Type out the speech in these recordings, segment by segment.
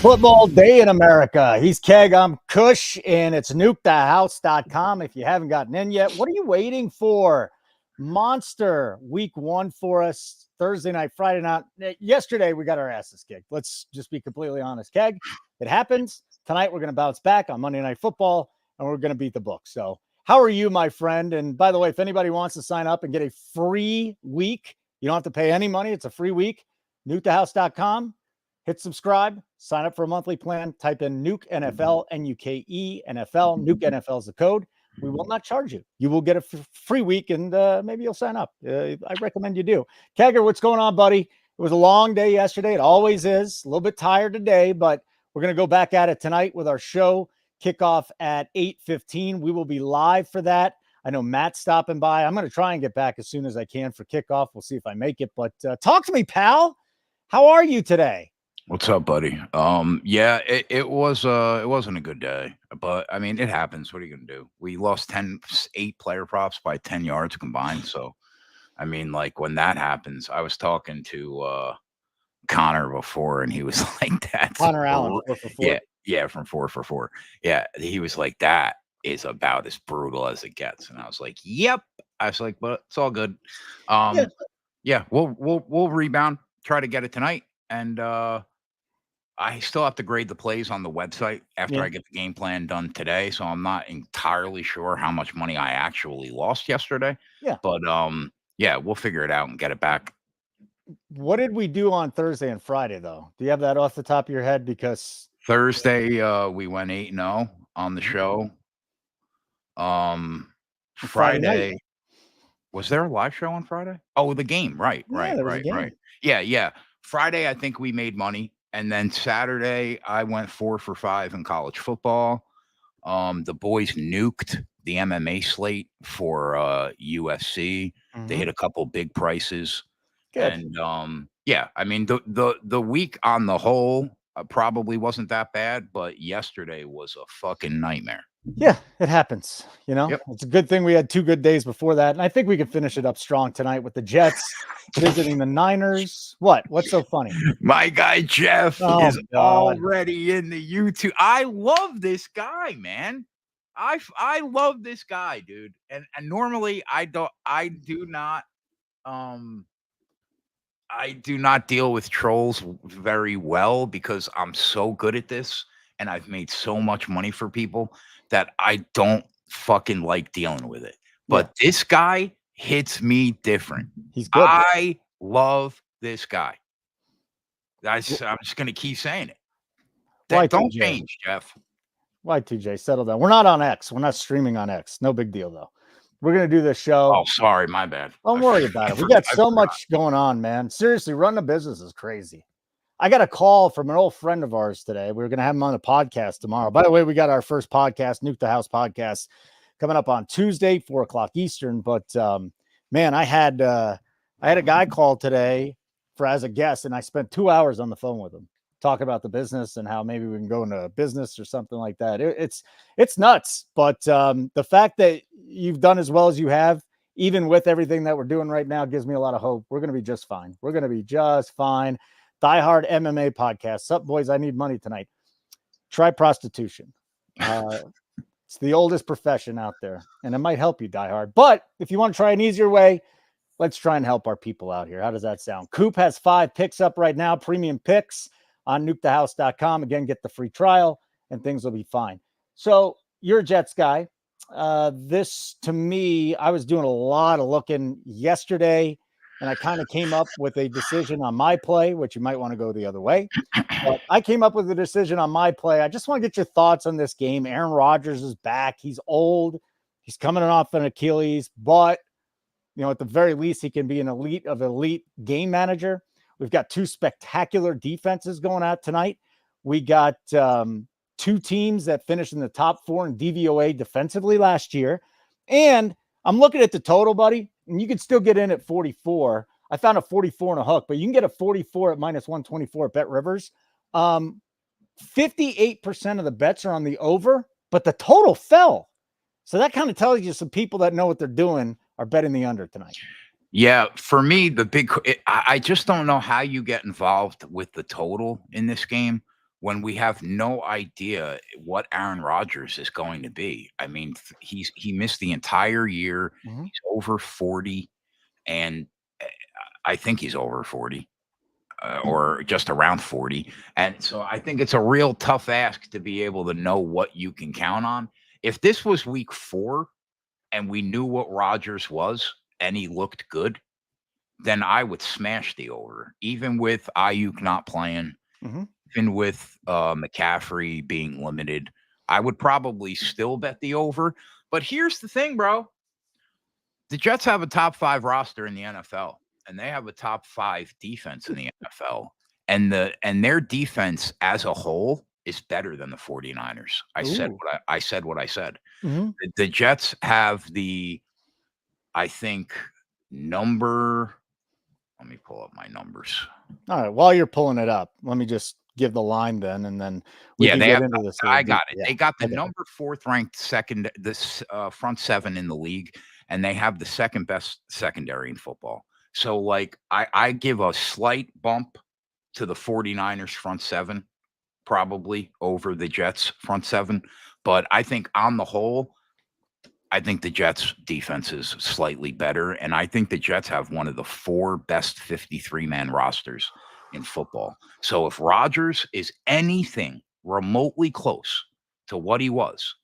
Football day in America. He's Keg, I'm Kush, and it's nukethehouse.com. If you haven't gotten in yet, what are you waiting for? Monster week one for us, Thursday night, Friday night. Yesterday, we got our asses kicked. Let's just be completely honest. Keg, it happens. Tonight, we're going to bounce back on Monday Night Football, and we're going to beat the book. So how are you, my friend? And by the way, if anybody wants to sign up and get a free week, you don't have to pay any money. It's a free week. nukethehouse.com. Hit subscribe, sign up for a monthly plan, type in Nuke NFL, Nuke NFL. Nuke NFL is the code. We will not charge you. You will get a free week, and maybe you'll sign up. I recommend you do. Kegger, what's going on, buddy? It was a long day yesterday. It always is. A little bit tired today, but we're going to go back at it tonight with our show. Kickoff at 8:15. We will be live for that. I know Matt's stopping by. I'm going to try and get back as soon as I can for kickoff. We'll see if I make it, but talk to me, pal. How are you today? What's up, buddy? Yeah, it wasn't a good day, but I mean, it happens. What are you gonna do? We lost 8 player props by 10 yards combined. So, I mean, like when that happens, I was talking to Connor before, and he was like, "That's Connor Allen, 4 for 4. Yeah, from 4 for 4. Yeah, he was like, that is about as brutal as it gets." And I was like, "Yep." I was like, "But it's all good." Yeah, we'll rebound, try to get it tonight, and I still have to grade the plays on the website after I get the game plan done today, so I'm not entirely sure how much money I actually lost yesterday. Yeah. But yeah, we'll figure it out and get it back. What did we do on Thursday and Friday, though? Do you have that off the top of your head? Because Thursday, we went 8-0 on the show. Friday, was there a live show on Friday? Oh, the game, right. Yeah. Friday, I think we made money. And then Saturday, I went 4 for 5 in college football. The boys nuked the MMA slate for USC. They hit a couple big prices. Good. And yeah, I mean, the week on the whole probably wasn't that bad, but yesterday was a fucking nightmare. Yeah, it happens. You know, It's a good thing we had 2 good days before that. And I think we can finish it up strong tonight with the Jets visiting the Niners. What's so funny? My guy Jeff is already in the YouTube. I love this guy, man. I love this guy, dude. And normally I do not deal with trolls very well because I'm so good at this and I've made so much money for people that I don't fucking like dealing with it. But this guy hits me different. He's good. I love this guy. I'm just going to keep saying it. Don't change, Jeff. Y2J, settle down. We're not on X. We're not streaming on X. No big deal, though. We're going to do this show. Oh, sorry. My bad. Don't worry about it. We got so much going on, man. Seriously, running a business is crazy. I got a call from an old friend of ours today. We were going to have him on the podcast tomorrow. By the way, we got our first podcast, Nuke the House podcast, coming up on Tuesday, 4:00 Eastern. But man, I had a guy call today as a guest, and I spent 2 hours on the phone with him talking about the business and how maybe we can go into business or something like that. It's nuts. But the fact that you've done as well as you have, even with everything that we're doing right now, gives me a lot of hope. We're going to be just fine. We're going to be just fine. Diehard MMA podcast. Sup, boys? I need money tonight. Try prostitution. It's the oldest profession out there, and it might help you, diehard. But if you want to try an easier way, let's try and help our people out here. How does that sound? Coop has 5 picks up right now, premium picks on nukethehouse.com. Again, get the free trial, and things will be fine. So you're a Jets guy. This, to me, I was doing a lot of looking yesterday, and I kind of came up with a decision on my play, which you might want to go the other way. But I came up with a decision on my play. I just want to get your thoughts on this game. Aaron Rodgers is back. He's old. He's coming off an Achilles, but at the very least, he can be an elite game manager. We've got 2 spectacular defenses going out tonight. We got 2 teams that finished in the top 4 in DVOA defensively last year. And I'm looking at the total, buddy, and you could still get in at 44. I found a 44 and a hook, but you can get a 44 at minus 124 at Bet Rivers. 58% of the bets are on the over, but the total fell. So that kind of tells you some people that know what they're doing are betting the under tonight. Yeah, for me, I just don't know how you get involved with the total in this game when we have no idea what Aaron Rodgers is going to be. I mean, he missed the entire year. Mhm. He's over 40, and I think he's over 40. Or just around 40. And so I think it's a real tough ask to be able to know what you can count on. If this was week 4 and we knew what Rodgers was and he looked good, then I would smash the over, even with Ayuk not playing, even with McCaffrey being limited. I would probably still bet the over. But here's the thing, bro. The Jets have a top 5 roster in the NFL, and they have a top 5 defense in the NFL. And their defense as a whole is better than the 49ers. I said what I said. The Jets have I think, let me pull up my numbers. All right. While you're pulling it up, let me just give the line then, and then we can get into this. I got it. Yeah. They got the number 4th ranked front 7 in the league, and they have the second best secondary in football. So, like, I give a slight bump to the 49ers front 7, probably over the Jets front 7. But I think on the whole, I think the Jets defense is slightly better. And I think the Jets have one of the 4 best 53-man rosters in football. So if Rodgers is anything remotely close to what he was,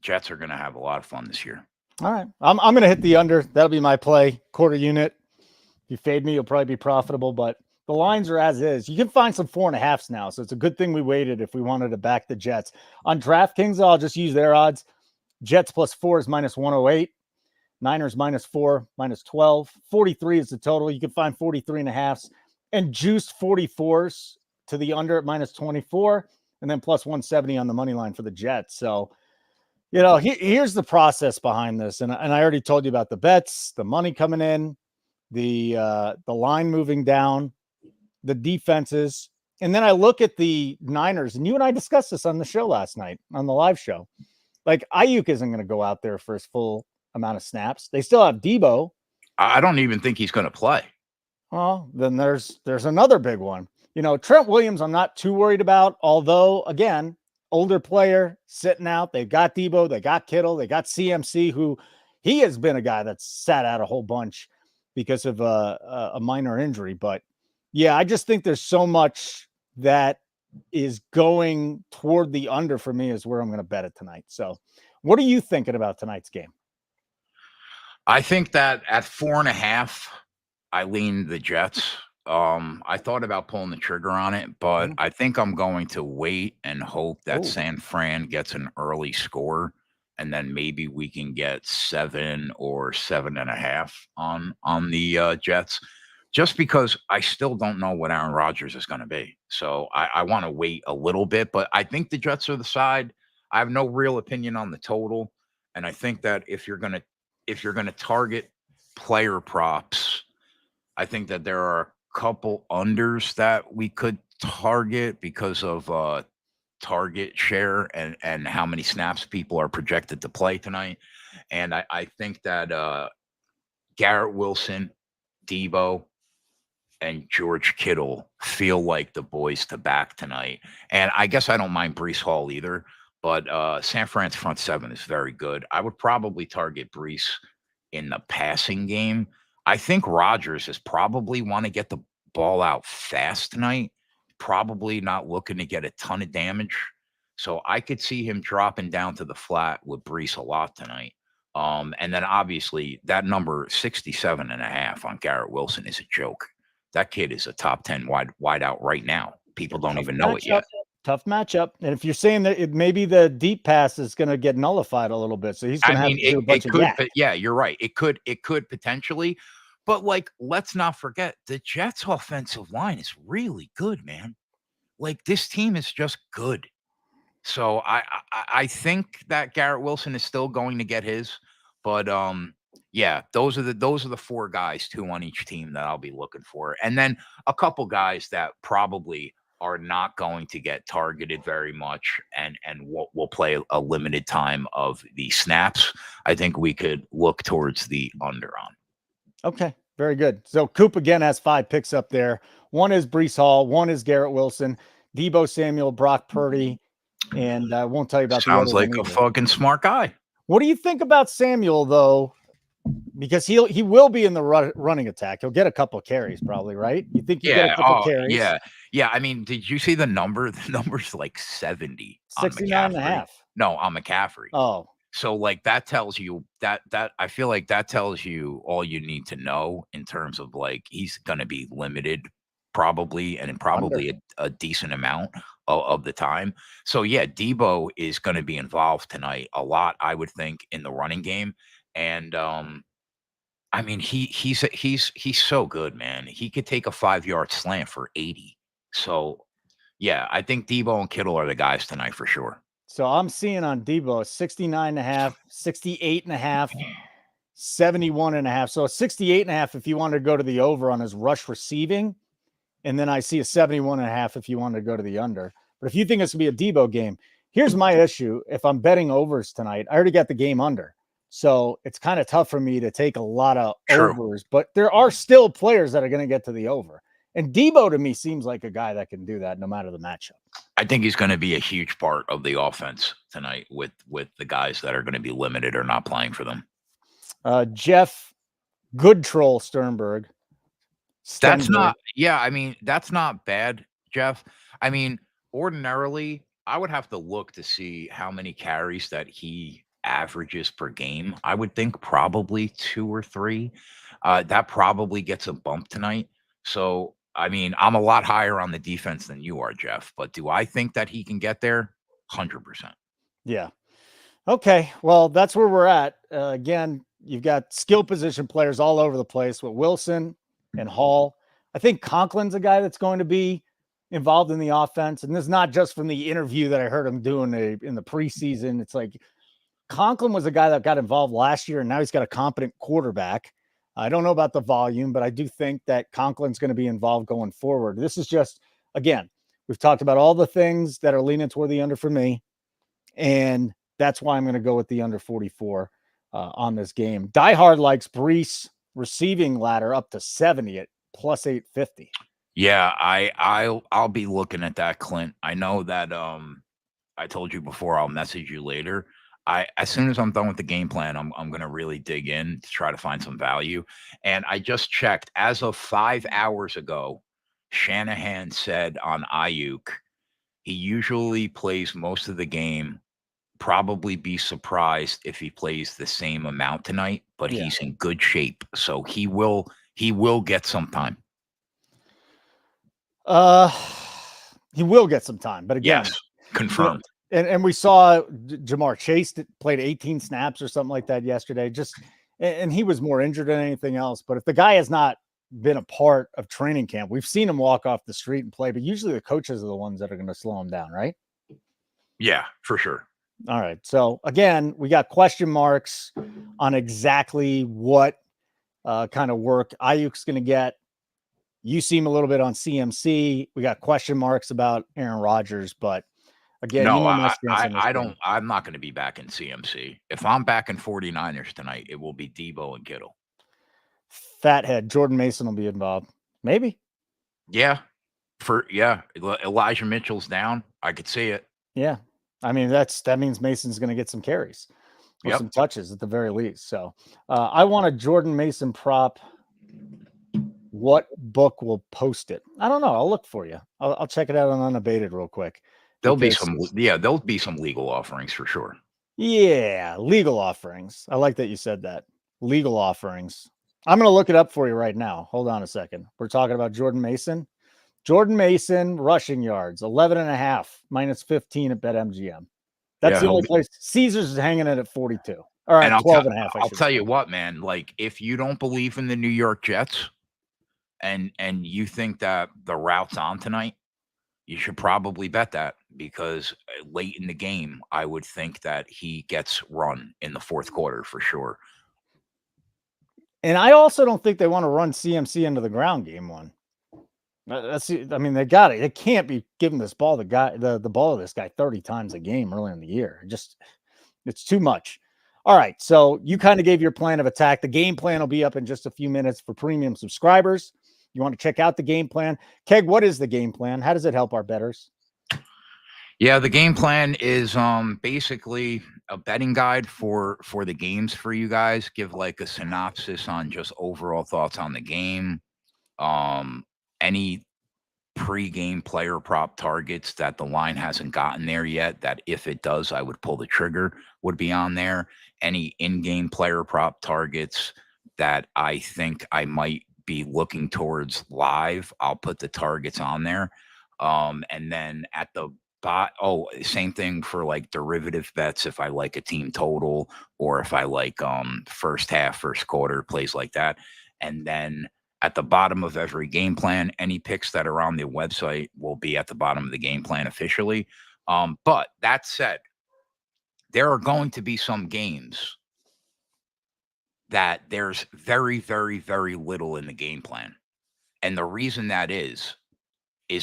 Jets are going to have a lot of fun this year. All right. I'm going to hit the under. That'll be my play. Quarter unit. If you fade me, you'll probably be profitable, but the lines are as is. You can find some 4.5s now. So it's a good thing we waited if we wanted to back the Jets. On DraftKings, I'll just use their odds. Jets +4 is -108. Niners -4, -12. 43 is the total. You can find 43.5s and juiced 44s to the under at -24, and then +170 on the money line for the Jets. So, here's the process behind this. And I already told you about the bets, the money coming in, the line moving down, the defenses. And then I look at the Niners, and you and I discussed this on the show last night on the live show. Like, Ayuk isn't going to go out there for his full amount of snaps. They still have Debo. I don't even think he's going to play. Well, then there's another big one. Trent Williams, I'm not too worried about, although, again, older player sitting out. They've got Debo, they got Kittle, they got CMC, who he has been a guy that's sat out a whole bunch because of a minor injury. But, yeah, I just think there's so much that is going toward the under for me is where I'm going to bet it tonight. So what are you thinking about tonight's game? I think that at 4.5, I lean the Jets. I thought about pulling the trigger on it, but I think I'm going to wait and hope that San Fran gets an early score, and then maybe we can get 7 or 7.5 on the Jets. Just because I still don't know what Aaron Rodgers is going to be. So I want to wait a little bit, but I think the Jets are the side. I have no real opinion on the total. And I think that if you're going to target player props, I think that there are a couple unders that we could target because of target share and how many snaps people are projected to play tonight. And I think that Garrett Wilson, Debo, and George Kittle feel like the boys to back tonight. And I guess I don't mind Breece Hall either, but San Fran's front 7 is very good. I would probably target Breece in the passing game. I think Rodgers is probably want to get the ball out fast tonight, probably not looking to get a ton of damage. So I could see him dropping down to the flat with Breece a lot tonight. And then obviously that number 67.5 on Garrett Wilson is a joke. That kid is a top 10 wide out right now. People don't even know it yet. Tough matchup. And if you're saying that maybe the deep pass is going to get nullified a little bit, so he's going to have to do a bunch of yak. But yeah, you're right. It could potentially, but like, let's not forget the Jets' offensive line is really good, man. Like, this team is just good. So I think that Garrett Wilson is still going to get his, but yeah, those are the 4 guys, 2 on each team that I'll be looking for. And then a couple guys that probably are not going to get targeted very much and will play a limited time of the snaps. I think we could look towards the under on. Okay, very good. So Coop again has 5 picks up there. One is Breece Hall, one is Garrett Wilson. Debo Samuel, Brock Purdy, and I won't tell you about the other Sounds like one a either. fucking smart guy. What do you think about Samuel, though? Because he will be in the running attack. He'll get a couple of carries, probably, right? You think you get a couple carries? Yeah. I mean, did you see the number? The number's like 70 on 69 and a McCaffrey. half. No, on McCaffrey. Oh, So like that tells you that I feel like that tells you all you need to know in terms of like he's going to be limited probably and probably a decent amount of the time. So yeah, Debo is going to be involved tonight a lot, I would think, in the running game. And I mean he's so good, man. He could take a 5-yard slant for 80. So yeah, I think Debo and Kittle are the guys tonight for sure. So I'm seeing on Debo 69 and a half, 68 and a half, 71 and a half. So a 68 and a half if you wanted to go to the over on his rush receiving. And then I see a 71 and a half if you wanted to go to the under. But if you think it's going to be a Debo game, here's my issue. If I'm betting overs tonight, I already got the game under. So it's kind of tough for me to take a lot of overs. But there are still players that are going to get to the over. And Debo to me seems like a guy that can do that no matter the matchup. I think he's going to be a huge part of the offense tonight with the guys that are going to be limited or not playing for them. Jeff Good Troll Sternberg. That's not, yeah, I mean, that's not bad, Jeff. I mean, ordinarily, I would have to look to see how many carries that he averages per game. I would think probably 2 or 3. That probably gets a bump tonight. So, I mean, I'm a lot higher on the defense than you are, Jeff. But do I think that he can get there? 100%. Yeah. Okay. Well, that's where we're at. Again, you've got skill position players all over the place with Wilson and Hall. I think Conklin's a guy that's going to be involved in the offense. And this is not just from the interview that I heard him doing in the preseason. It's like Conklin was a guy that got involved last year, and now he's got a competent quarterback. I don't know about the volume, but I do think that Conklin's going to be involved going forward. This is just, again, we've talked about all the things that are leaning toward the under for me, and that's why I'm going to go with the under 44 on this game. Die Hard likes Brees receiving ladder up to 70 at plus 850. Yeah, I'll be looking at that, Clint. I know that I told you before I'll message you later. As soon as I'm done with the game plan, I'm going to really dig in to try to find some value. And I just checked as of 5 hours ago, Shanahan said on Ayuk, he usually plays most of the game. Probably be surprised if he plays the same amount tonight, but he's in good shape. So he will get some time. He will get some time, but again, yes, confirmed. And we saw Jamar Chase played 18 snaps or something like that yesterday. And he was more injured than anything else. But if the guy has not been a part of training camp, we've seen him walk off the street and play. But usually the coaches are the ones that are going to slow him down, right? Yeah, for sure. All right. So again, we got question marks on exactly what kind of work Ayuk's going to get. You seem a little bit on CMC. We got question marks about Aaron Rodgers, but again, no, you know my stance I don't. I'm not going to be back in CMC. If I'm back in 49ers tonight, it will be Debo and Kittle. Fathead Jordan Mason will be involved. Maybe. Yeah. Elijah Mitchell's down. I could see it. Yeah. I mean, that means Mason's going to get some carries or some touches at the very least. So I want a Jordan Mason prop. What book will post it? I don't know. I'll look for you. I'll check it out on Unabated real quick. There'll be some legal offerings for sure. Yeah, legal offerings. I like that you said that. Legal offerings. I'm going to look it up for you right now. Hold on a second. We're talking about Jordan Mason. Jordan Mason rushing yards, 11.5, minus 15 at BetMGM. That's the only place. Caesars is hanging it at 42. All right, 12.5. I'll tell you what, man. Like, if you don't believe in the New York Jets and you think that the route's on tonight, you should probably bet that, because late in the game, I would think that he gets run in the fourth quarter for sure. And I also don't think they want to run CMC into the ground game one. I mean, they got it. They can't be giving this ball the ball to this guy 30 times a game early in the year. It's too much. All right. So you kind of gave your plan of attack. The game plan will be up in just a few minutes for premium subscribers. You want to check out the game plan. Keg, what is the game plan? How does it help our bettors? Yeah, the game plan is basically a betting guide for the games for you guys. Give like a synopsis on just overall thoughts on the game. Any pre-game player prop targets that the line hasn't gotten there yet, that if it does, I would pull the trigger, would be on there. Any in-game player prop targets that I think I might be looking towards live, I'll put the targets on there. And then at the same thing for like derivative bets if I like a team total or if I like first half, first quarter, plays like that. And then at the bottom of every game plan, any picks that are on the website will be at the bottom of the game plan officially. But that said, there are going to be some games that there's very, very, very little in the game plan. And the reason that is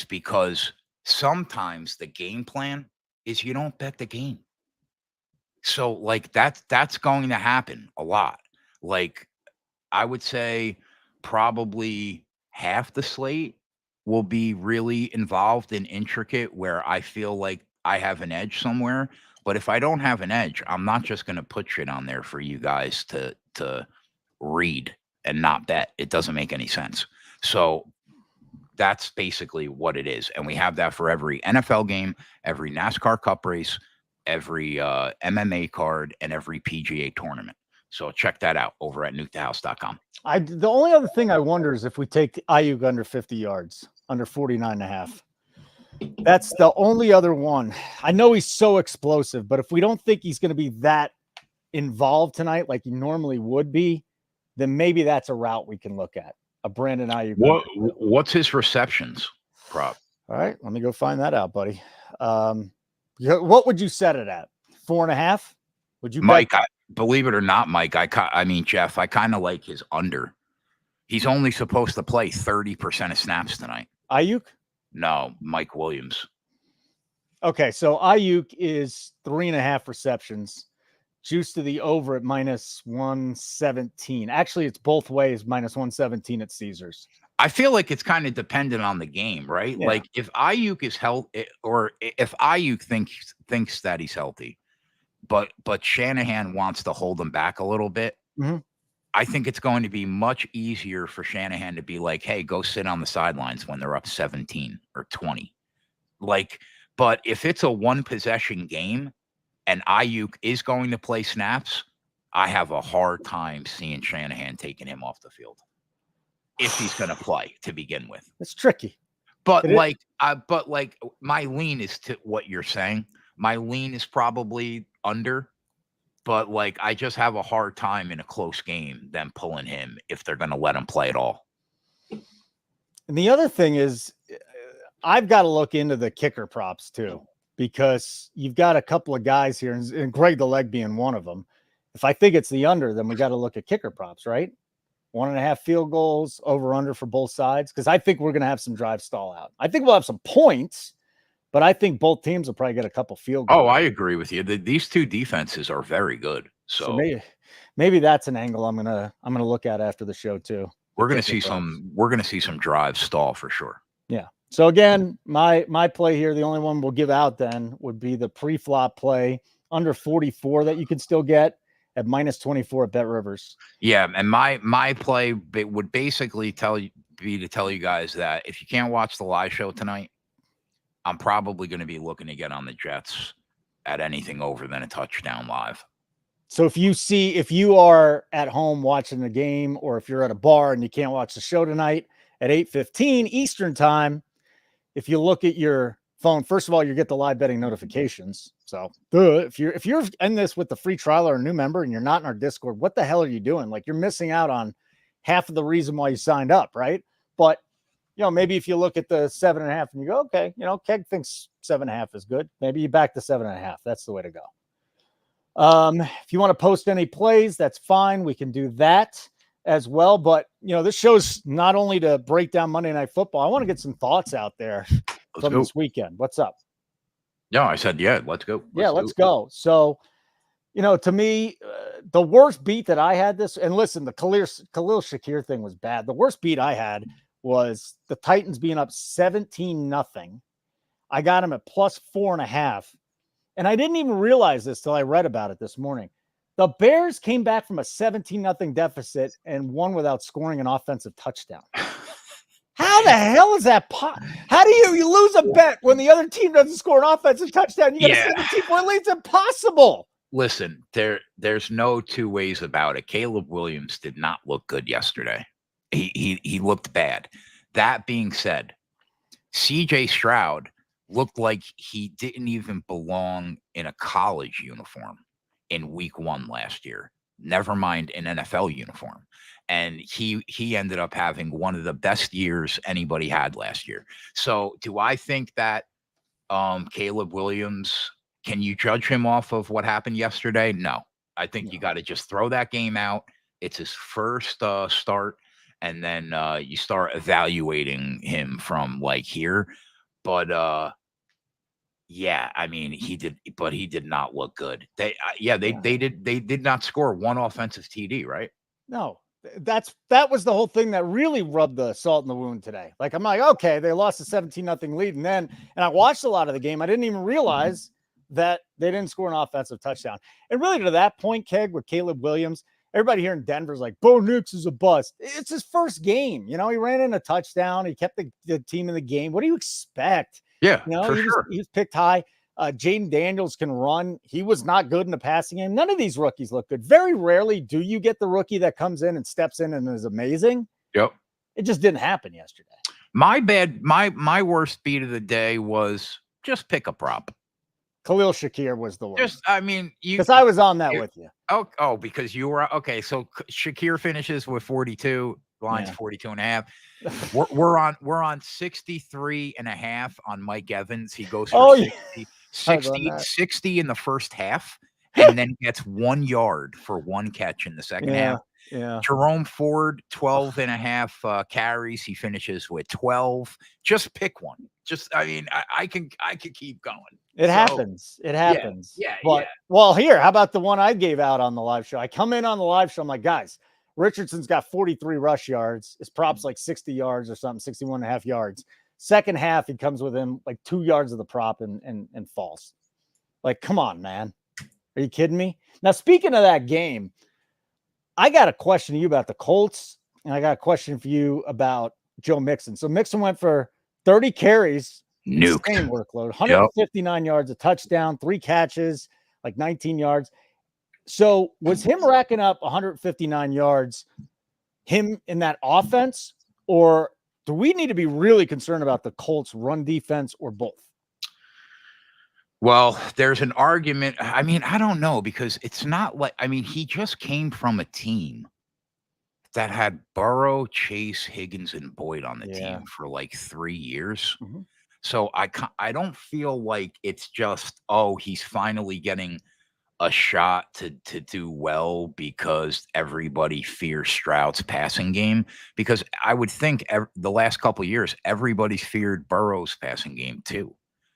because sometimes the game plan is you don't bet the game. So like that's going to happen a lot. Like I would say probably half the slate will be really involved and intricate where I feel like I have an edge somewhere. But if I don't have an edge, I'm not just going to put shit on there for you guys to read and not bet. It doesn't make any sense. So that's basically what it is. And we have that for every NFL game, every NASCAR Cup race, every MMA card, and every PGA tournament. So check that out over at nukethehouse.com. The only other thing I wonder is if we take Ayuk under 50 yards, under 49.5. That's the only other one. I know he's so explosive, but if we don't think he's going to be that involved tonight like he normally would be, then maybe that's a route we can look at. A Brandon Ayuk. What's his receptions prop? All right, let me go find that out, buddy. What would you set it at? 4.5? Would you, Mike? Believe it or not, Mike. I mean, Jeff. I kind of like his under. He's only supposed to play 30% of snaps tonight. Ayuk? No, Mike Williams. Okay, so Ayuk is 3.5 receptions. Juice to the over at minus 117. Actually, it's both ways, minus 117 at Caesars. I feel like it's kind of dependent on the game, right? Yeah. Like if Ayuk is healthy, or if Ayuk thinks that he's healthy, but Shanahan wants to hold him back a little bit, I think it's going to be much easier for Shanahan to be like, hey, go sit on the sidelines when they're up 17 or 20. Like, but if it's a one possession game, and Ayuk is going to play snaps, I have a hard time seeing Shanahan taking him off the field if he's going to play to begin with. It's tricky. But my lean is to what you're saying. My lean is probably under, but like I just have a hard time in a close game them pulling him if they're going to let him play at all. And the other thing is I've got to look into the kicker props too. Because you've got a couple of guys here, and Greg the Leg being one of them. If I think it's the under, then we got to look at kicker props, right? 1.5 field goals, over under for both sides. Because I think we're going to have some drive stall out. I think we'll have some points, but I think both teams will probably get a couple field goals. Oh, I agree with you. These two defenses are very good. So maybe that's an angle I'm gonna look at after the show too. We're gonna see some drive stall for sure. Yeah. So again, my play here, the only one we'll give out then would be the pre-flop play under 44 that you can still get at minus 24 at Bet Rivers. Yeah, and my play would basically tell you guys that if you can't watch the live show tonight, I'm probably going to be looking to get on the Jets at anything over than a touchdown live. So if you are at home watching the game, or if you're at a bar and you can't watch the show tonight at 8:15 Eastern time, if you look at your phone, first of all, you get the live betting notifications. So if you're in this with the free trial or a new member and you're not in our Discord, what the hell are you doing? Like, you're missing out on half of the reason why you signed up, right? But maybe if you look at the 7.5 and you go, okay, Keg thinks 7.5 is good. Maybe you back the 7.5. That's the way to go. If you want to post any plays, that's fine. We can do that as well. But, this show's not only to break down Monday Night Football. I want to get some thoughts out there from this weekend. What's up? No, I said, yeah, let's go. Let's go. So, to me, the worst beat that I had and listen, the Khalil Shakir thing was bad. The worst beat I had was the Titans being up 17-0. I got him at plus 4.5. And I didn't even realize this till I read about it this morning. The Bears came back from a 17-0 deficit and won without scoring an offensive touchdown. How the hell is that? How do you lose a bet when the other team doesn't score an offensive touchdown? You got a 17-point lead. It's impossible. Listen, there's no two ways about it. Caleb Williams did not look good yesterday. He looked bad. That being said, CJ Stroud looked like he didn't even belong in a college uniform in week 1 last year. Never mind an NFL uniform. And he ended up having one of the best years anybody had last year. So do I think that Caleb Williams, can you judge him off of what happened yesterday? No. I think you got to just throw that game out. It's his first start, and then you start evaluating him from like here. But yeah, I mean, he did not look good. They did not score one offensive TD, right? No. That was the whole thing that really rubbed the salt in the wound today. Like, I'm like, okay, they lost a 17-0 lead. And I watched a lot of the game. I didn't even realize that they didn't score an offensive touchdown. And really to that point, Keg, with Caleb Williams, everybody here in Denver's like, Bo Nix is a bust. It's his first game. You know, he ran in a touchdown. He kept the team in the game. What do you expect? Yeah, you know, he was picked high. Jaden Daniels can run. He was not good in the passing game. None of these rookies look good. Very rarely do you get the rookie that comes in and steps in and is amazing. Yep. It just didn't happen yesterday. My worst beat of the day was just pick a prop. Khalil Shakir was the worst. Because I was on that with you. Oh, because you were okay. So Shakir finishes with 42, lines 42.5. We're on 63.5 on Mike Evans. He goes for 60 in the first half, and then gets 1 yard for 1 catch in the second half. Yeah. Jerome Ford, 12.5 carries. He finishes with 12. Just pick one. I can keep going. It happens. Yeah. Well, here, how about the one I gave out on the live show? I come in on the live show. I'm like, guys, Richardson's got 43 rush yards. His prop's like 60 yards or something, 61.5 yards. Second half, he comes within like 2 yards of the prop and falls. Like, come on, man. Are you kidding me? Now, speaking of that game, I got a question to you about the Colts, and I got a question for you about Joe Mixon. So Mixon went for 30 carries, Nuke. Same workload, 159 yards, a touchdown, 3 catches, like 19 yards. So was him racking up 159 yards, him in that offense, or do we need to be really concerned about the Colts run defense or both? Well, there's an argument. I mean, I don't know, because it's not like, he just came from a team that had Burrow, Chase, Higgins, and Boyd on the team for like 3 years. Mm-hmm. So I don't feel like it's just, he's finally getting a shot to do well because everybody fears Stroud's passing game. Because I would think the last couple of years, everybody's feared Burrow's passing game too.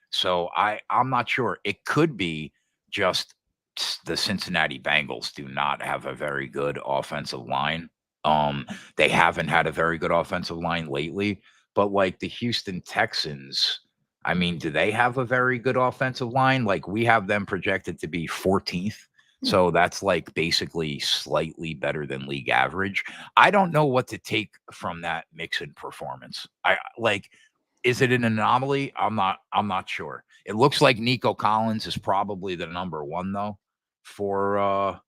So I'm not sure. It could be just the Cincinnati Bengals do not have a very good offensive line. They haven't had a very good offensive line lately, but like the Houston Texans, do they have a very good offensive line? Like, we have them projected to be 14th. So that's like basically slightly better than league average. I don't know what to take from that Mixon performance. Is it an anomaly? I'm not sure. It looks like Nico Collins is probably the number 1 though for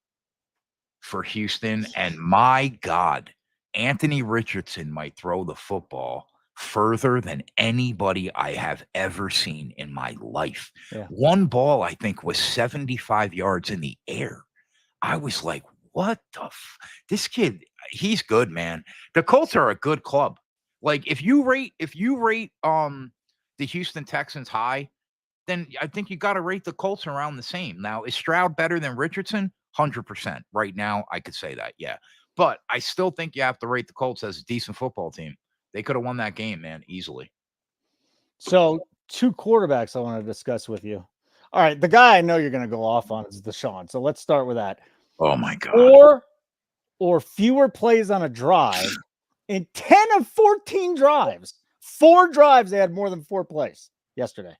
Houston. And my God, Anthony Richardson might throw the football further than anybody I have ever seen in my life. Yeah. One ball, I think, was 75 yards in the air. I was like, what the this kid, he's good, man. The Colts are a good club. Like, if you rate the Houston Texans high, then I think you got to rate the Colts around the same. Now, is Stroud better than Richardson? 100%. Right now, I could say that, yeah. But I still think you have to rate the Colts as a decent football team. They could have won that game, man, easily. So 2 quarterbacks I want to discuss with you. All right, the guy I know you're going to go off on is Deshaun. So let's start with that. Oh, my God. 4 or fewer plays on a drive in 10 of 14 drives. 4 drives, they had more than 4 plays yesterday.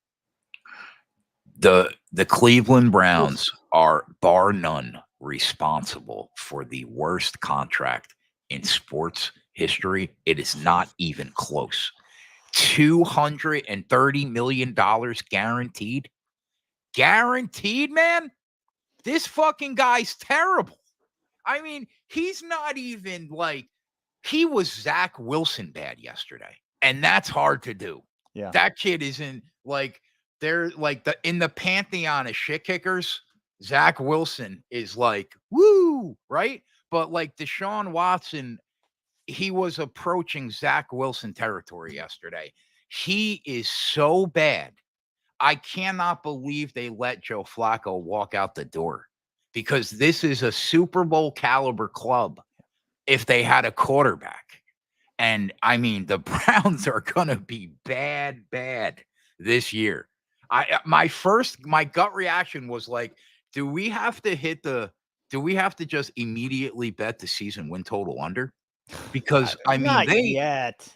The Cleveland Browns are bar none responsible for the worst contract in sports history. It is not even close. $230 million guaranteed. Guaranteed, man. This fucking guy's terrible. I mean, he's not even like, he was Zach Wilson bad yesterday. And that's hard to do. Yeah. That kid is in like, they're like in the pantheon of shit kickers. Zach Wilson is like, woo, right? But like Deshaun Watson, he was approaching Zach Wilson territory yesterday. He is so bad. I cannot believe they let Joe Flacco walk out the door, because this is a Super Bowl caliber club if they had a quarterback. And I mean, the Browns are going to be bad this year. My gut reaction was like, do we have to just immediately bet the season win total under? Because I mean,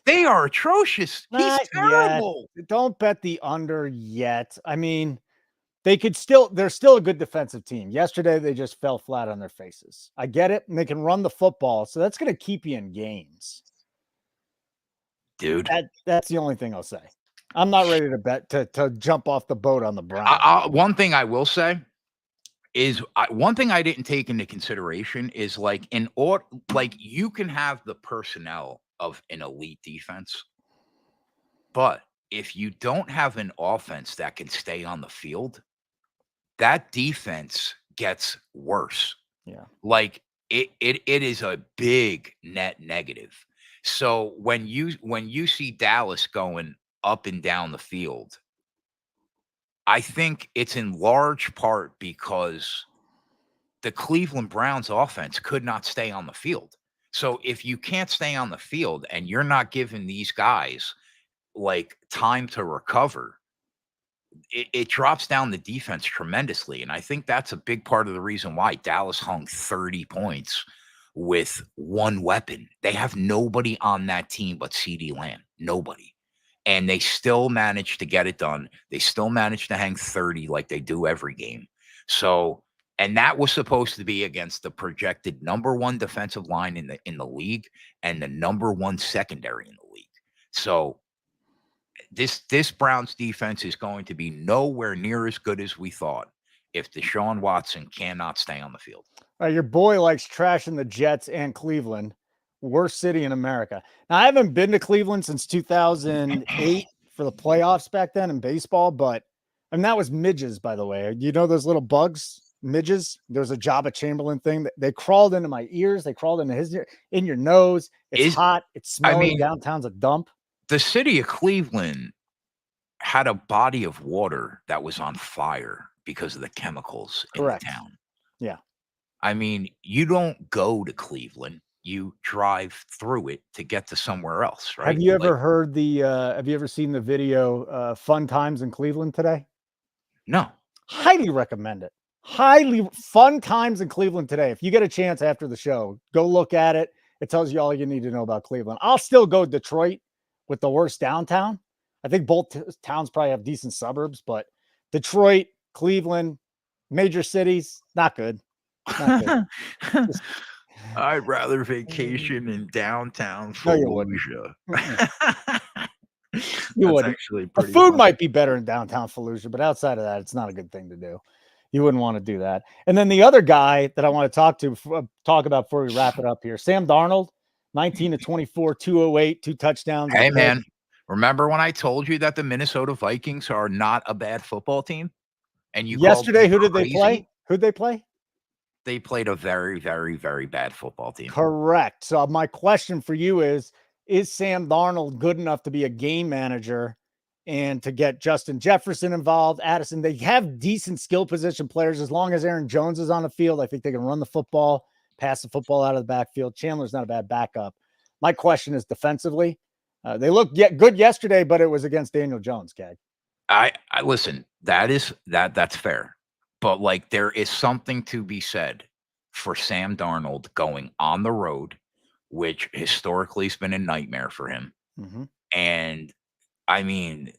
they are atrocious. He's terrible. Yet. Don't bet the under yet. I mean, they're still a good defensive team. Yesterday, they just fell flat on their faces. I get it. And they can run the football. So that's going to keep you in games. Dude. That's the only thing I'll say. I'm not ready to bet to jump off the boat on the Browns. One thing I will say is one thing I didn't take into consideration is like you can have the personnel of an elite defense, but if you don't have an offense that can stay on the field, that defense gets worse. Yeah. Like it is a big net negative. So when you see Dallas going up and down the field, I think it's in large part because the Cleveland Browns offense could not stay on the field. So if you can't stay on the field and you're not giving these guys like time to recover, it drops down the defense tremendously. And I think that's a big part of the reason why Dallas hung 30 points with one weapon. They have nobody on that team but CeeDee Lamb. Nobody. And they still managed to get it done. They still managed to hang 30 like they do every game. So, and that was supposed to be against the projected number one defensive line in the league and the number one secondary in the league. So this Browns defense is going to be nowhere near as good as we thought if Deshaun Watson cannot stay on the field. Your boy likes trashing the Jets and Cleveland. Worst city in America. Now, I haven't been to Cleveland since 2008 for the playoffs back then in baseball, but and that was midges, by the way. You know those little bugs, midges? There's a Jabba Chamberlain thing. They crawled into my ears. They crawled into his ear, in your nose. It's hot. It's smelly. I mean, downtown's a dump. The city of Cleveland had a body of water that was on fire because of the chemicals in the town. Yeah. I mean, you don't go to Cleveland. You drive through it to get to somewhere else, right? Have you ever heard have you ever seen the video, Fun Times in Cleveland Today? No. Highly recommend it. Highly Fun Times in Cleveland Today. If you get a chance after the show, go look at it. It tells you all you need to know about Cleveland. I'll still go Detroit with the worst downtown. I think both towns probably have decent suburbs, but Detroit, Cleveland, major cities, not good. Not good. I'd rather vacation in downtown Fallujah. You would actually. The food might be better in downtown Fallujah, but outside of that, it's not a good thing to do. You wouldn't want to do that. And then the other guy that I want to talk about before we wrap it up here, Sam Darnold, 19-24, 208, 2 touchdowns. Hey man, remember when I told you that the Minnesota Vikings are not a bad football team? And you yesterday, who did they play? Who'd they play? They played a very, very, very bad football team. Correct. So my question for you is Sam Darnold good enough to be a game manager and to get Justin Jefferson involved, Addison? They have decent skill position players. As long as Aaron Jones is on the field, I think they can run the football, pass the football out of the backfield. Chandler's not a bad backup. My question is defensively. They looked good yesterday, but it was against Daniel Jones, Keg. I listen, that's fair. But like there is something to be said for Sam Darnold going on the road, which historically has been a nightmare for him. Mm-hmm. And I mean,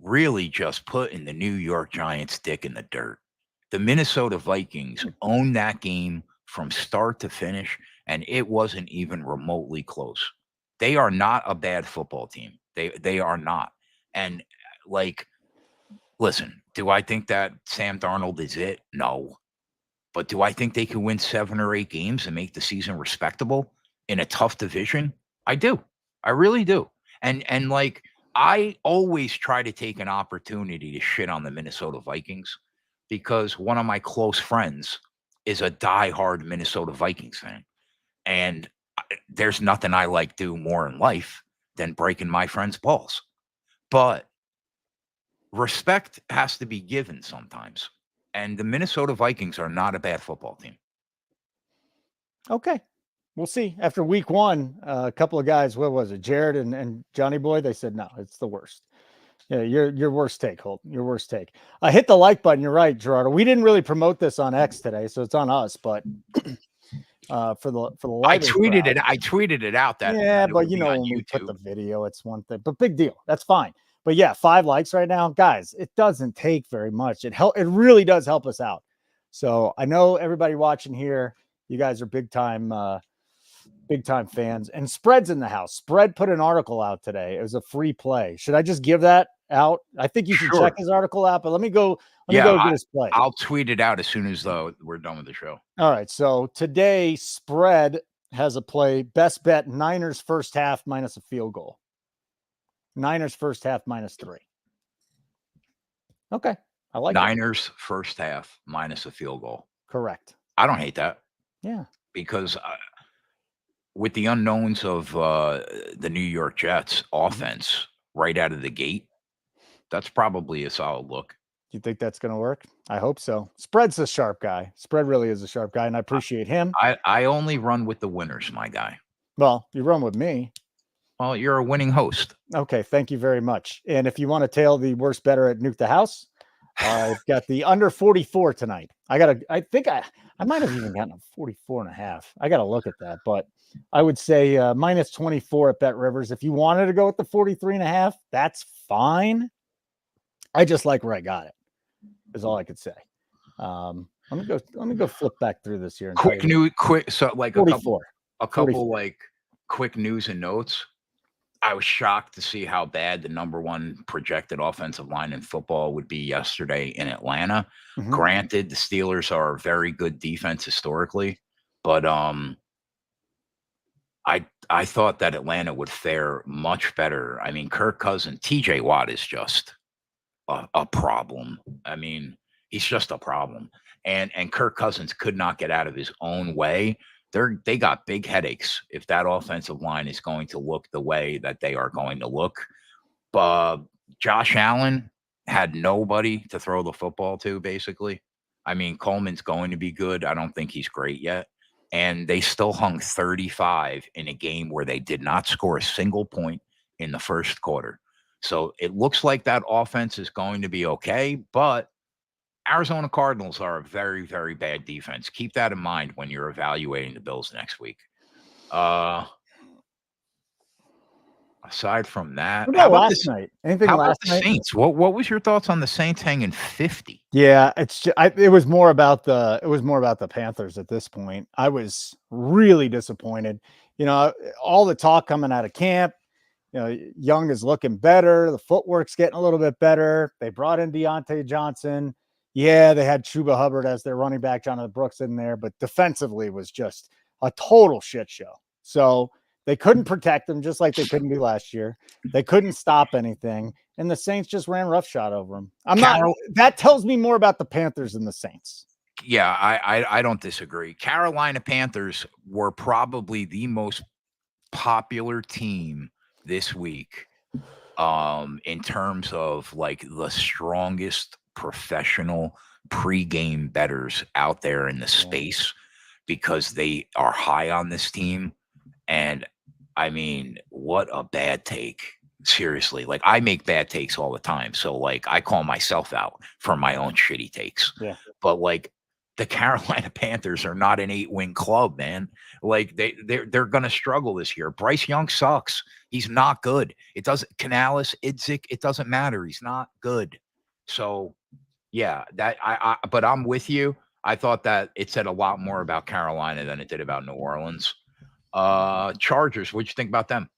really just putting the New York Giants' dick in the dirt. The Minnesota Vikings owned that game from start to finish, and it wasn't even remotely close. They are not a bad football team. They are not. And like, listen, do I think that Sam Darnold is it? No. But do I think they can win 7 or 8 games and make the season respectable in a tough division? I do. I really do. And like I always try to take an opportunity to shit on the Minnesota Vikings because one of my close friends is a diehard Minnesota Vikings fan. And there's nothing I like do more in life than breaking my friend's balls. But respect has to be given sometimes. And the Minnesota Vikings are not a bad football team. Okay. We'll see. After week 1, a couple of guys, what was it, Jared and Johnny Boy, they said, no, it's the worst. Yeah, your worst take, Holden. Your worst take. Hit the like button. You're right, Gerardo. We didn't really promote this on X today, so it's on us. But for the I tweeted it out. That but you know, when we put the video, it's one thing. But big deal. That's fine. But yeah, 5 likes right now, guys. It doesn't take very much. It really does help us out. So I know everybody watching here, you guys are big time fans. And Spread's in the house. Spread put an article out today. It was a free play. Should I just give that out? I think you should check his article out. But let me go get his play. I'll tweet it out as soon as we're done with the show. All right. So today, Spread has a play. Best bet: Niners first half minus a field goal. Niners first half -3. Okay. I like Niners first half minus a field goal. Correct. I don't hate that. Yeah. Because with the unknowns of the New York Jets offense right out of the gate, that's probably a solid look. Do you think that's going to work? I hope so. Spread's a sharp guy. Spread really is a sharp guy, and I appreciate him. I only run with the winners, my guy. Well, you run with me. Well, you're a winning host. Okay, thank you very much. And if you want to tail the worst better at Nuke the House, I've got the under 44 tonight. I think I might have even gotten a 44.5. I got to look at that, but I would say -24 at Bet Rivers. If you wanted to go with the 43.5, that's fine. I just like where I got it. Is all I could say. Let me go flip back through this here. And so like 44. A couple like quick news and notes. I was shocked to see how bad the number 1 projected offensive line in football would be yesterday in Atlanta. Mm-hmm. Granted, the Steelers are a very good defense historically, but I thought that Atlanta would fare much better. I mean, Kirk Cousins, TJ Watt is just a problem. I mean, he's just a problem. And Kirk Cousins could not get out of his own way. They got big headaches if that offensive line is going to look the way that they are going to look. But Josh Allen had nobody to throw the football to, basically. I mean, Coleman's going to be good. I don't think he's great yet. And they still hung 35 in a game where they did not score a single point in the first quarter. So it looks like that offense is going to be okay, but Arizona Cardinals are a very, very bad defense. Keep that in mind when you're evaluating the Bills next week. Aside from that, what about last night? Anything how last about the night? Saints? What was your thoughts on the Saints hanging 50? Yeah, it was more about the Panthers at this point. I was really disappointed. You know, all the talk coming out of camp. You know, Young is looking better. The footwork's getting a little bit better. They brought in Deontay Johnson. Yeah, they had Chuba Hubbard as their running back, Jonathan Brooks in there, but defensively was just a total shit show. So they couldn't protect them, just like they couldn't do last year. They couldn't stop anything, and the Saints just ran roughshod over them. That tells me more about the Panthers than the Saints. Yeah, I don't disagree. Carolina Panthers were probably the most popular team this week in terms of like the strongest professional pregame bettors out there in the space because they are high on this team. And I mean, what a bad take. Seriously, like I make bad takes all the time. So like I call myself out for my own shitty takes. Yeah. But like the Carolina Panthers are not an 8-win club, man. Like they're going to struggle this year. Bryce Young sucks. He's not good. It doesn't Canales, Idzik, it doesn't matter. He's not good. So yeah, that but I'm with you. I thought that it said a lot more about Carolina than it did about New Orleans. Chargers, what'd you think about them?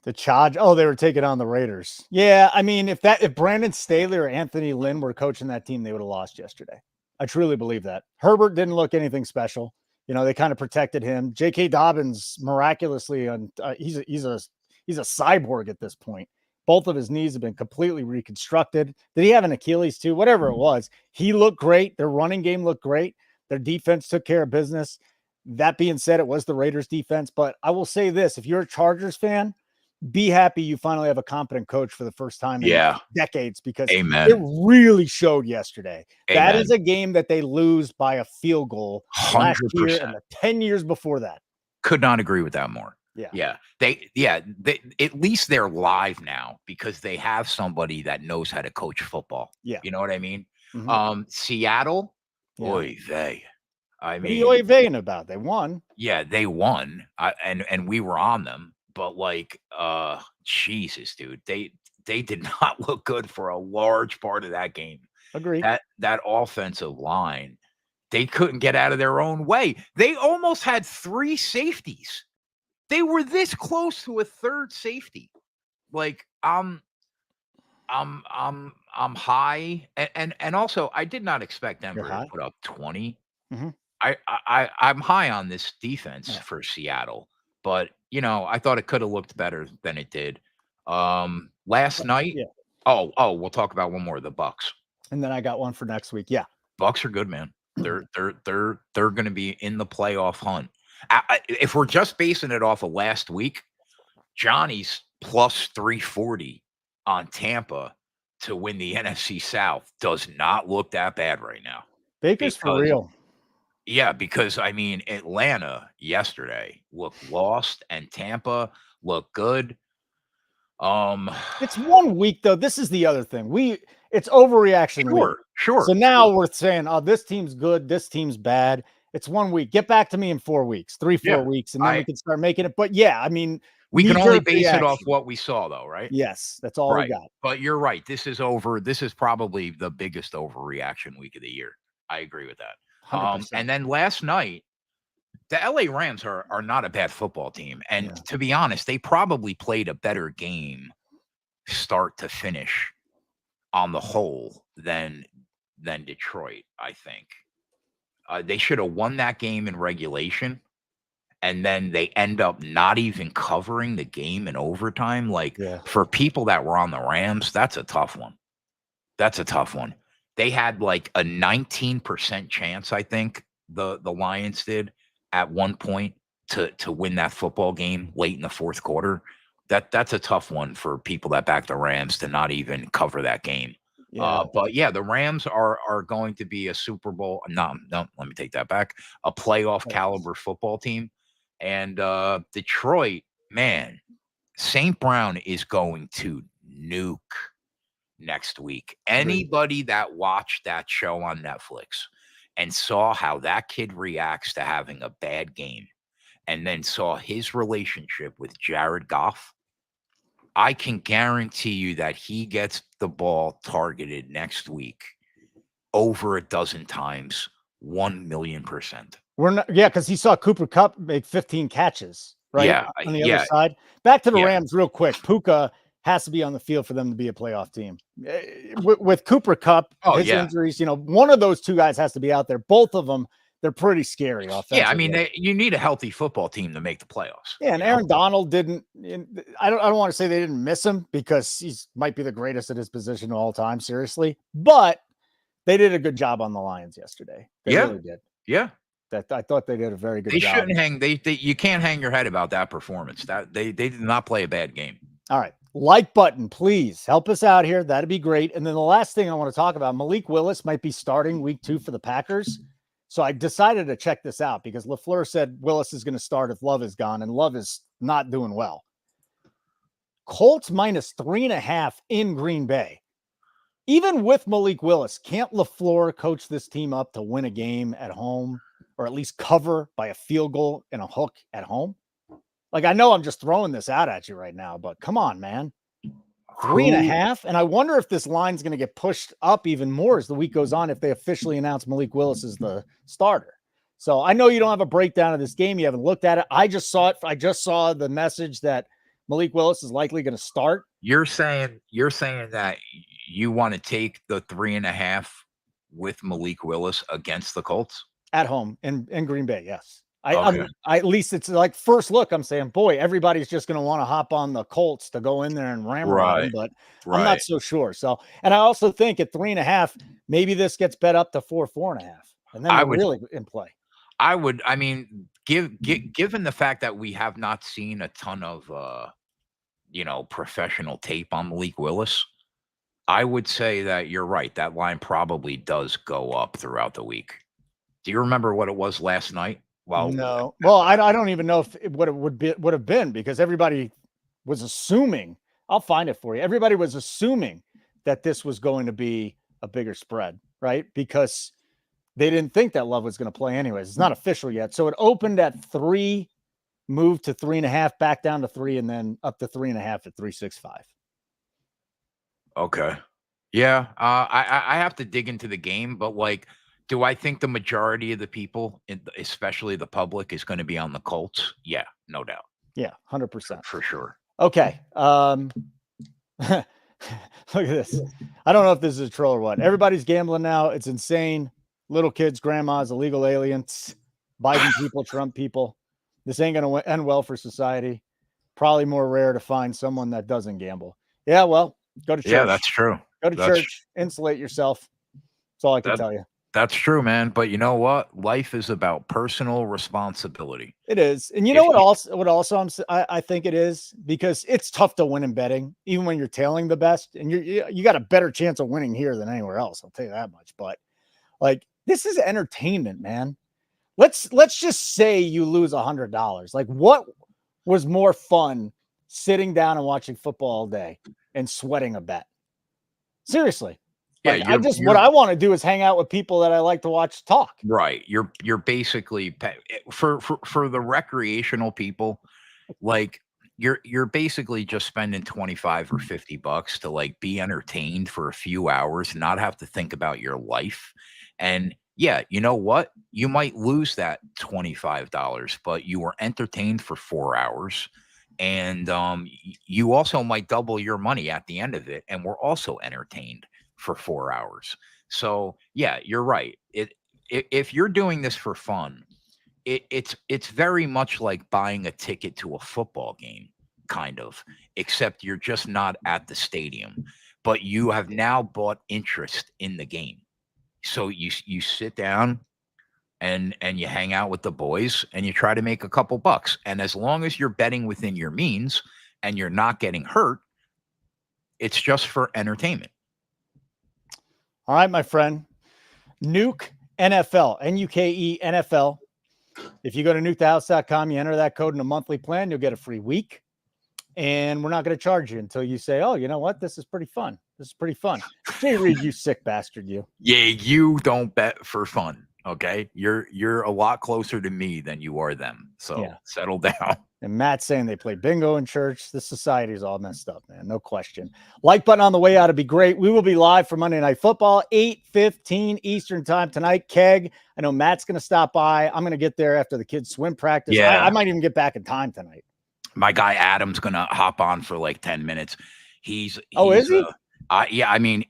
The Charge. Oh, they were taking on the Raiders. Yeah, I mean, if Brandon Staley or Anthony Lynn were coaching that team, they would have lost yesterday. I truly believe that. Herbert didn't look anything special. You know, they kind of protected him. J.K. Dobbins miraculously he's a cyborg at this point. Both of his knees have been completely reconstructed. Did he have an Achilles too? Whatever it was, he looked great. Their running game looked great. Their defense took care of business. That being said, it was the Raiders defense. But I will say this, if you're a Chargers fan, be happy you finally have a competent coach for the first time in decades, because Amen. it really showed yesterday. Amen. That is a game that they lose by a field goal 100%. last year and the 10 years before that. Could not agree with that more. Yeah. They at least they're live now because they have somebody that knows how to coach football. Yeah. You know what I mean? Mm-hmm. Seattle, oy vey. I mean, what are you oy veying about? They won. Yeah, they won. And we were on them. But like, Jesus, dude, they did not look good for a large part of that game. Agreed. That offensive line, they couldn't get out of their own way. They almost had 3 safeties. They were this close to a third safety. Like, I'm high, and also I did not expect Denver to put up 20. Mm-hmm. I'm high on this defense for Seattle. But, you know, I thought it could have looked better than it did. Last night. Yeah. Oh, we'll talk about one more, the Bucks. And then I got one for next week. Yeah. Bucks are good, man. They're going to be in the playoff hunt. If we're just basing it off of last week, Johnny's plus 340 on Tampa to win the NFC South does not look that bad right now. Baker's for real. Yeah, because, I mean, Atlanta yesterday looked lost and Tampa looked good. It's 1 week, though. This is the other thing. It's overreaction. Sure. So now we're saying, oh, this team's good, this team's bad. It's 1 week. Get back to me in 4 weeks, 3-4 weeks, and then we can start making it. But yeah, I mean, we can only base it off what we saw, though, right? Yes, that's all we got. But you're right. This is probably the biggest overreaction week of the year. I agree with that. 100%. And then last night, the LA Rams are not a bad football team. And to be honest, they probably played a better game start to finish on the whole than Detroit, I think. They should have won that game in regulation. And then they end up not even covering the game in overtime. Like, for people that were on the Rams, that's a tough one. They had like a 19% chance, I think, the Lions did at one point to win that football game late in the fourth quarter. That's a tough one for people that back the Rams to not even cover that game. But yeah, the Rams are going to be a Super Bowl. No, let me take that back. A playoff caliber football team. And Detroit, man, St. Brown is going to nuke next week. Anybody that watched that show on Netflix and saw how that kid reacts to having a bad game and then saw his relationship with Jared Goff, I can guarantee you that he gets the ball targeted next week over a dozen times, 1,000,000%. We're not, because he saw Cooper Kupp make 15 catches, right? Yeah, on the other side. Back to the Rams real quick. Puka has to be on the field for them to be a playoff team. With Cooper Kupp, his injuries, one of those two guys has to be out there. Both of them, they're pretty scary offensively. Yeah, I mean, you need a healthy football team to make the playoffs. Yeah, and Aaron Donald didn't. I don't want to say they didn't miss him because he's might be the greatest at his position of all time, seriously. But they did a good job on the Lions yesterday. They really did. Yeah. I thought they did a very good job. They shouldn't hang. You can't hang your head about that performance. That they did not play a bad game. All right. Like button, please help us out here. That'd be great. And then the last thing I want to talk about, Malik Willis might be starting week 2 for the Packers. So I decided to check this out because LaFleur said Willis is going to start if Love is gone, and Love is not doing well. Colts minus 3.5 in Green Bay. even with Malik Willis, can't LaFleur coach this team up to win a game at home, or at least cover by a field goal and a hook at home? Like, I know I'm just throwing this out at you right now, but come on, man. 3.5. And I wonder if this line's going to get pushed up even more as the week goes on if they officially announce Malik Willis as the starter. So I know you don't have a breakdown of this game. You haven't looked at it. I just saw it. I just saw the message that Malik Willis is likely going to start. You're saying that you want to take the 3.5 with Malik Willis against the Colts at home in Green Bay. Yes. Okay. At least it's like first look, I'm saying, boy, everybody's just going to want to hop on the Colts to go in there and ram them, but I'm not so sure. So, and I also think at 3.5, maybe this gets bet up to 4.5, and then we're really in play. I mean, given the fact that we have not seen a ton of, professional tape on Malik Willis, I would say that you're right. That line probably does go up throughout the week. Do you remember what it was last night? Well, no. Well, I don't even know what it would have been, because everybody was assuming. I'll find it for you. Everybody was assuming that this was going to be a bigger spread, right? Because they didn't think that Love was going to play anyways. It's not official yet. So it opened at 3, moved to 3.5, back down to 3, and then up to 3.5 at 3.65. Okay. Yeah. I have to dig into the game, but like, do I think the majority of the people, especially the public, is going to be on the Colts? Yeah, no doubt. Yeah, 100%. For sure. Okay. Look at this. I don't know if this is a troll or what. Everybody's gambling now. It's insane. Little kids, grandmas, illegal aliens, Biden people, Trump people. This ain't going to end well for society. Probably more rare to find someone that doesn't gamble. Yeah, well, go to church. Yeah, that's true. Go to church. Insulate yourself. That's all I can tell you. That's true, man. But you know what? Life is about personal responsibility. It is. And you know what also I think it is, because it's tough to win in betting, even when you're tailing the best, and you got a better chance of winning here than anywhere else. I'll tell you that much. But like, this is entertainment, man. Let's just say you lose $100. Like, what was more fun, sitting down and watching football all day and sweating a bet? Seriously. Yeah, like, what I want to do is hang out with people that I like to watch talk. Right. You're basically for the recreational people, like you're basically just spending $25 or $50 to like be entertained for a few hours, not have to think about your life. And yeah, you know what? You might lose that $25, but you were entertained for 4 hours. And you also might double your money at the end of it, and we're also entertained for 4 hours. So yeah, you're right. If you're doing this for fun, it's very much like buying a ticket to a football game, kind of, except you're just not at the stadium, but you have now bought interest in the game. So you sit down and you hang out with the boys and you try to make a couple bucks. And as long as you're betting within your means and you're not getting hurt, it's just for entertainment. All right, my friend. Nuke NFL, N-U-K-E NFL. If you go to nukethehouse.com, you enter that code in a monthly plan, you'll get a free week. And we're not going to charge you until you say, oh, you know what? This is pretty fun. This is pretty fun. Jay Reed, you sick bastard, you. Yeah, you don't bet for fun, okay? You're a lot closer to me than you are them. So yeah. Settle down. And Matt's saying they play bingo in church. This society is all messed up, man. No question. Like button on the way out would be great. We will be live for Monday Night Football, 8:15 Eastern time tonight. Keg, I know Matt's going to stop by. I'm going to get there after the kids' swim practice. Yeah. I might even get back in time tonight. My guy Adam's going to hop on for like 10 minutes. Is he? Yeah, I mean,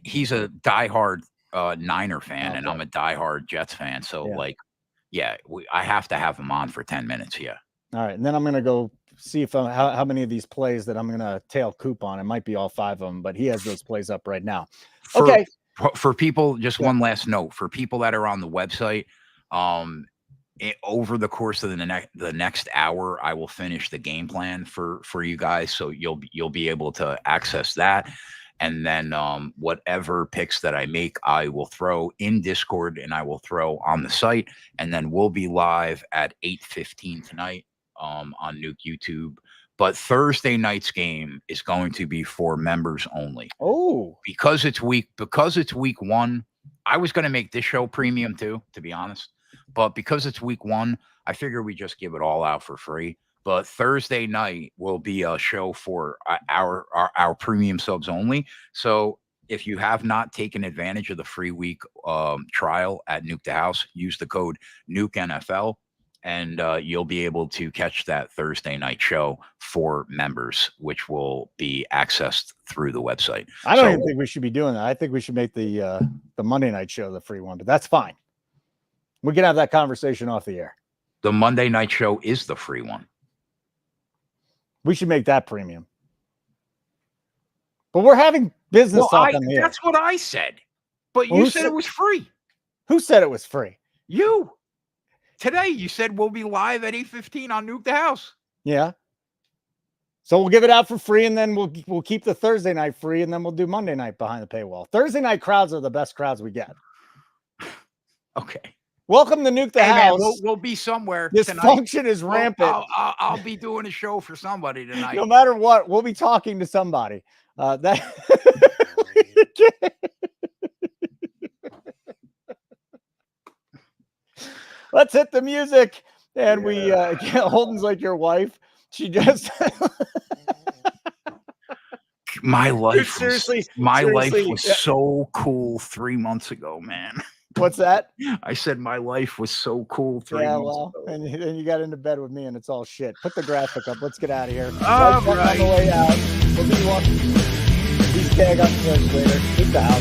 he's a diehard Niner fan, and I'm a diehard Jets fan. So, I have to have him on for 10 minutes. Yeah. All right, and then I'm going to go see if how many of these plays that I'm going to tail Coop on. It might be all 5 of them, but he has those plays up right now. Okay. For people, just one last note. For people that are on the website, over the course of the next hour, I will finish the game plan for you guys, so you'll be able to access that. And then whatever picks that I make, I will throw in Discord and I will throw on the site. And then we'll be live at 8:15 tonight on Nuke YouTube. But Thursday night's game is going to be for members only. Oh, because it's week 1. I was going to make this show premium too, to be honest. But because it's week 1, I figure we just give it all out for free. But Thursday night will be a show for our premium subs only. So if you have not taken advantage of the free week trial at Nuke the House, use the code Nuke NFL, and you'll be able to catch that Thursday night show for members, which will be accessed through the website. I don't even think we should be doing that. I think we should make the Monday night show the free one, but that's fine. We can have that conversation off the air. The Monday night show is the free one. We should make that premium. But we're having business talk on the air. That's what I said. But you said it was free. Who said it was free? You. Today, you said we'll be live at 8:15 on Nuke the House. Yeah. So we'll give it out for free, and then we'll keep the Thursday night free, and then we'll do Monday night behind the paywall. Thursday night crowds are the best crowds we get. Okay. Welcome to Nuke the House. Man, we'll be somewhere. This tonight. function is rampant. I'll be doing a show for somebody tonight. No matter what, we'll be talking to somebody. Let's hit the music. And we Holden's like your wife. She just my life seriously was so cool 3 months ago, man. What's that? I said my life was so cool 3 months ago. And then you got into bed with me and it's all shit. Put the graphic up. Let's get out of here. All right. On the way out. We'll be watching. Please tag on the later. Keep the house.